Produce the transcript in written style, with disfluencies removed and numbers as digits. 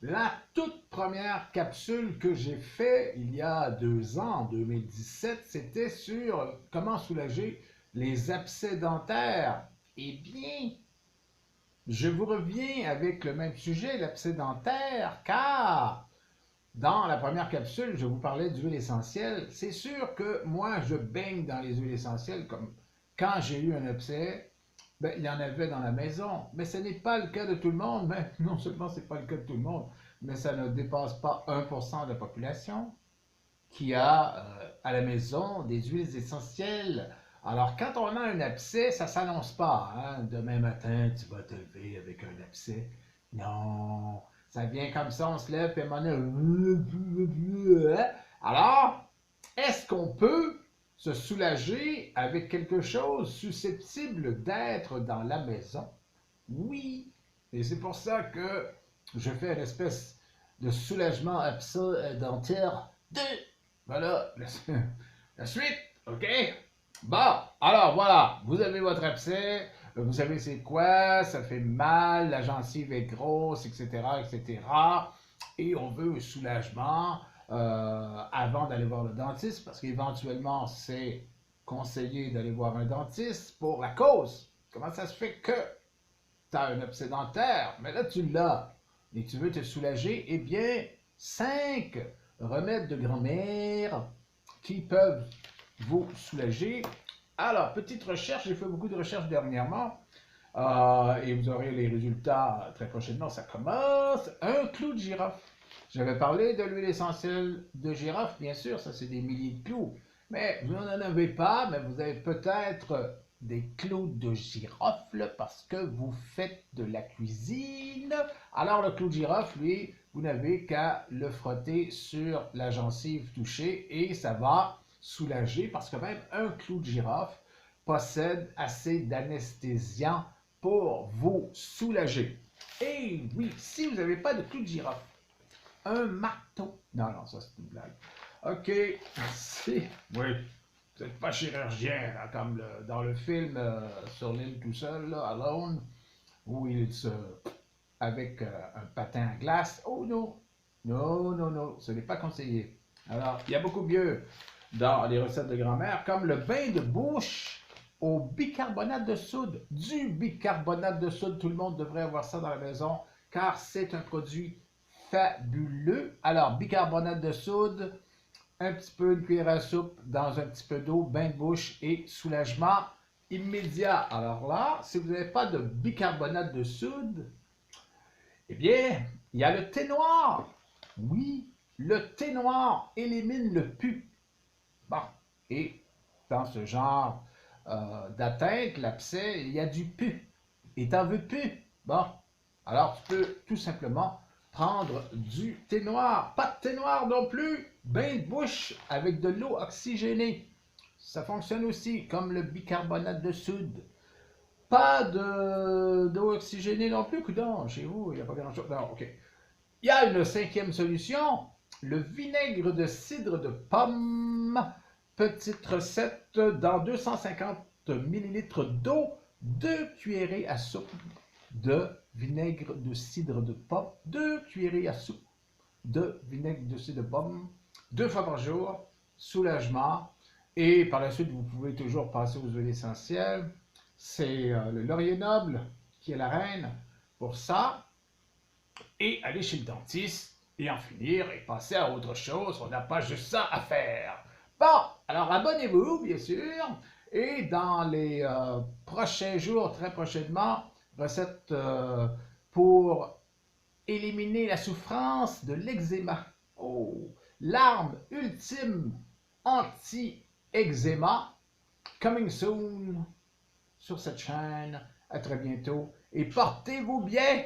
La toute première capsule que j'ai fait il y a 2 ans, en 2017, c'était sur comment soulager les abcès dentaires. Eh bien, je vous reviens avec le même sujet, l'abcès dentaire, car dans la première capsule, je vous parlais d'huile essentielle. C'est sûr que moi, je baigne dans les huiles essentielles, comme quand j'ai eu un abcès, ben, il y en avait dans la maison. Mais ce n'est pas le cas de tout le monde. Mais non seulement ce n'est pas le cas de tout le monde, mais ça ne dépasse pas 1% de la population qui a à la maison des huiles essentielles. Alors, quand on a un abcès, ça ne s'annonce pas. Hein. Demain matin, tu vas te lever avec un abcès. Non, ça vient comme ça, on se lève, et on est... Alors, est-ce qu'on peut se soulager avec quelque chose susceptible d'être dans la maison? Oui. Et c'est pour ça que je fais une espèce de soulagement dentaire 2. Voilà, la suite, ok? Bon, alors voilà, vous avez votre abcès, vous savez c'est quoi, ça fait mal, la gencive est grosse, etc., etc. Et on veut un soulagement avant d'aller voir le dentiste, parce qu'éventuellement, c'est conseillé d'aller voir un dentiste pour la cause. Comment ça se fait que tu as un abcès dentaire, mais là tu l'as, et tu veux te soulager? Eh bien, 5 remèdes de grand-mère qui peuvent vous soulager. Alors, petite recherche, j'ai fait beaucoup de recherches dernièrement, et vous aurez les résultats très prochainement. Ça commence. Un clou de girofle. J'avais parlé de l'huile essentielle de girofle, bien sûr, ça c'est des milliers de clous. Mais vous n'en avez pas, mais vous avez peut-être des clous de girofle parce que vous faites de la cuisine. Alors le clou de girofle, lui, vous n'avez qu'à le frotter sur la gencive touchée et ça va soulager parce que même un clou de girofle possède assez d'anesthésiant pour vous soulager. Et oui, si vous n'avez pas de clou de girofle, un marteau. Non, non, ça c'est une blague. Ok, si. Oui, vous n'êtes pas chirurgien, là, comme dans le film sur l'île tout seul, là, Alone, où il se. Avec un patin à glace. Oh non, non, non, non, ce n'est pas conseillé. Alors, il y a beaucoup mieux dans les recettes de grand-mère, comme le bain de bouche au bicarbonate de soude. Du bicarbonate de soude, tout le monde devrait avoir ça dans la maison, car c'est un produit fabuleux. Alors, bicarbonate de soude, un petit peu, une cuillère à soupe dans un petit peu d'eau, bain de bouche et soulagement immédiat. Alors là, si vous n'avez pas de bicarbonate de soude, eh bien, il y a le thé noir. Oui, le thé noir élimine le pus. Bon, et dans ce genre d'atteinte, l'abcès, il y a du pus. Et t'en veux plus? Bon, alors tu peux tout simplement prendre du thé noir. Pas de thé noir non plus. Bain de bouche avec de l'eau oxygénée. Ça fonctionne aussi comme le bicarbonate de soude. Pas d'eau oxygénée non plus, coudonc, chez vous, il n'y a pas grand-chose. Non, ok. Il y a une cinquième solution, le vinaigre de cidre de pomme. Petite recette, dans 250 millilitres d'eau, 2 cuillerées à soupe de vinaigre de cidre de pomme, 2 cuillerées à soupe de vinaigre de cidre de pomme, 2 fois par jour, soulagement. Et par la suite, vous pouvez toujours passer aux huiles essentielles. C'est le laurier noble qui est la reine pour ça. Et aller chez le dentiste et en finir et passer à autre chose. On n'a pas juste ça à faire. Bon, alors abonnez-vous, bien sûr. Et dans les prochains jours, très prochainement, recette pour éliminer la souffrance de l'eczéma. Oh, l'arme ultime anti-eczéma. Coming soon sur cette chaîne. À très bientôt. Et portez-vous bien.